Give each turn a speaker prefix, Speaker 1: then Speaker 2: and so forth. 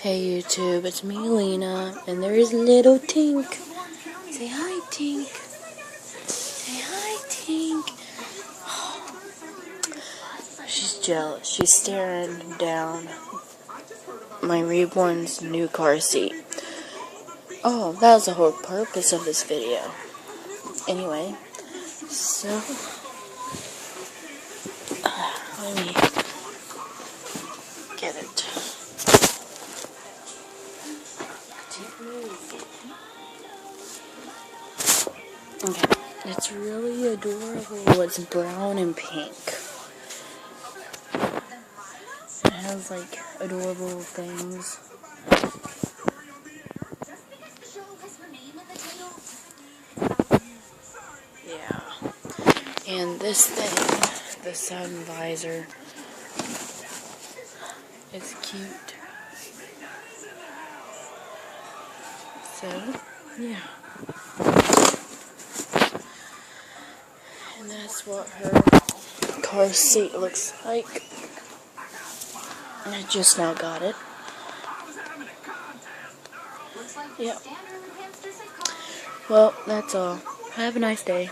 Speaker 1: Hey YouTube, it's me Lena, and there is little Tink. Say hi Tink. Say hi Tink. She's jealous. She's staring down my reborn's new car seat. Oh, that was the whole purpose of this video. Anyway, so let me get it. Okay, it's really adorable. It's brown and pink. It has like adorable things. Yeah. And this thing, the sun visor, is cute. So, yeah. And that's what her car seat looks like. And I just now got it. Yep. Well, that's all. Have a nice day.